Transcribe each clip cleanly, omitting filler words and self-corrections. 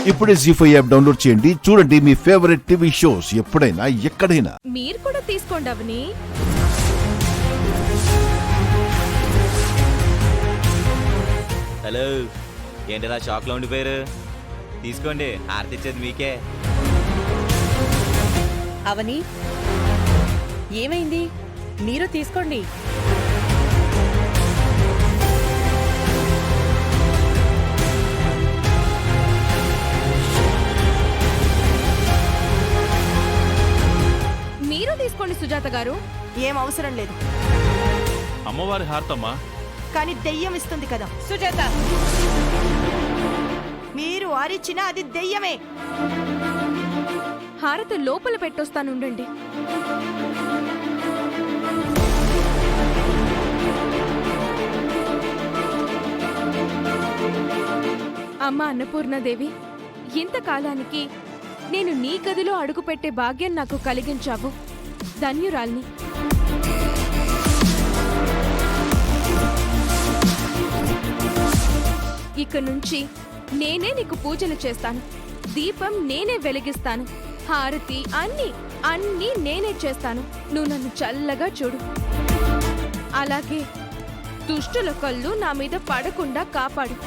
ఇప్పుడే జీ5 app download చేయండి. చూడండి మీ ఫేవరెట్ టీవీ షోస్ ఎప్పుడైనా ఎక్కడైనా. మీరు కూడా తీసుకోండి అవని. హలో, ఏంటలా షాక్లో ఉండిపోయారు? తీసుకోండి, హారతిచ్చేది మీకే. అవని, ఏమైంది? మీరు తీసుకోండి. మీరు తీసుకోండి సుజాత గారు. ఏం అవసరం లేదు. అమ్మవారి హారతమ్మా. కానీ దెయ్యం ఇస్తుంది కదా సుజాత, మీరు అరిచినా అది దెయ్యమే. హారతి లోపల పెట్టొస్తానుండండి. అమ్మ అన్నపూర్ణాదేవి, ఇంతకాలానికి నేను నీ గదిలో అడుగుపెట్టే భాగ్యం నాకు కలిగించావు. ధన్యురాల్ని. ఇక నుంచి నేనే నీకు పూజలు చేస్తాను. దీపం నేనే వెలిగిస్తాను. హారతి అన్నీ నేనే చేస్తాను. నువ్వు నన్ను చల్లగా చూడు. అలాగే దుష్టుల కళ్ళు నా మీద పడకుండా కాపాడు.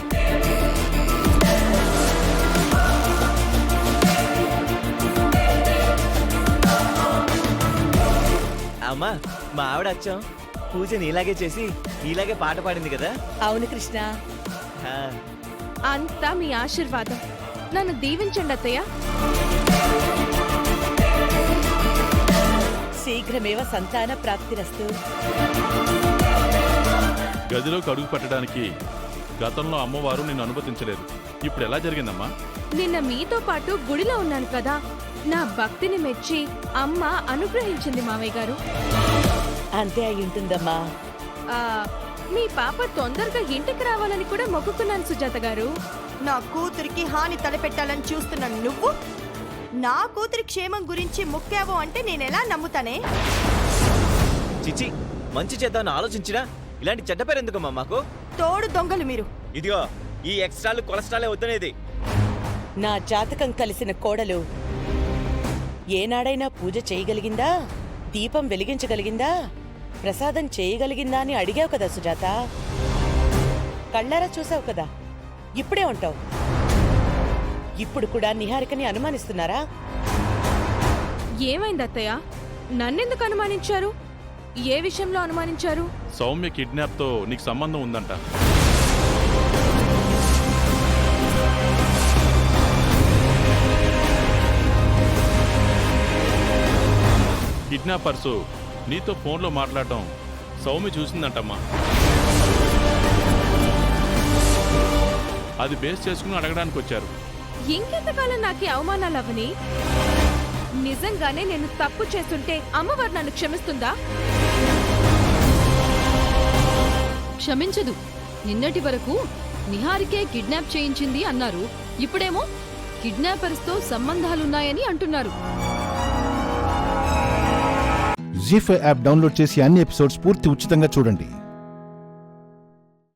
అమ్మా, మా ఆవిడ వచ్చాం పూజ నీలాగే చేసి నీలాగే పాట పాడింది కదా. అవును కృష్ణ. ఆ, అంతా మీ ఆశీర్వాదం. నన్ను దీవించండి అత్తయ్య. శీఘ్రమేవ సంతాన ప్రాప్తిరస్తు. గదిలోకి అడుగు పెట్టడానికి గతంలో అమ్మవారు నిన్ను అనుమతించలేదు. ఇప్పుడు ఎలా జరిగిందమ్మా? నిన్న మీతో పాటు గుడిలో ఉన్నాను కదా, నా భక్తిని మెచ్చి అమ్మ అనుగ్రహించింది మావయ్య గారు. అంతే అయి ఉంటుందమ్మా. ఆ, మీ పాప తొందరగా ఇంటికి రావాలని కూడా మొక్కుకున్నాను సుజాత గారు. నా కూతురికి హాని తలపెట్టాలని చూస్తున్నాను నువ్వు. నా కూతురి క్షేమం గురించి మొక్కావు అంటే నేనెలా నమ్ముతానే? చిచి, మంచి చేద్దామని ఆలోచించినా ఇలాంటి చెడ్డ పేరు ఎందుకమ్మా మాకు? తోడు దొంగలు మీరు. ఇదిగో, ఈ ఎక్స్ట్రాలు కొలెస్ట్రాలే వద్దనేది. నా జాతకం కలిసిన కోడలు ఏనాడైనా పూజ చేయగలిగిందా? దీపం వెలిగించగలిగిందా? ప్రసాదం చేయగలిగిందా అని అడిగావు కదా సుజాత. కళ్ళారా చూసావు కదా. ఇప్పుడే ఉంటావు. ఇప్పుడు కూడా నిహారికని అనుమానిస్తున్నారా? ఏమైంది అత్తయ్య? నన్నెందుకు అనుమానించారు? ఏ విషయంలో అనుమానించారు? సౌమ్య కిడ్నాప్ తో నీకు సంబంధం ఉందంట. కిడ్నాపర్సు నీతో ఫోన్లో మాట్లాడటం సౌమ్య చూసిందంటమ్మా. అది బేస్ చేసుకుని అడగడానికి వచ్చారు. ఇంకెంతకాలం నాకు అవమానాలు అవని? నిజంగానే నేను తప్పు చేస్తుంటే అమ్మవారు నన్ను క్షమిస్తుందా? క్షమించదు. నిన్నటి వరకు నిహారికే కిడ్నాప్ చేయించింది అన్నారు. ఇప్పుడేమో కిడ్నాపర్స్ తో సంబంధాలున్నాయని అంటున్నారు. జీ5 యాప్ డౌన్లోడ్ చేసి అన్ని ఎపిసోడ్స్ పూర్తి ఉచితంగా చూడండి.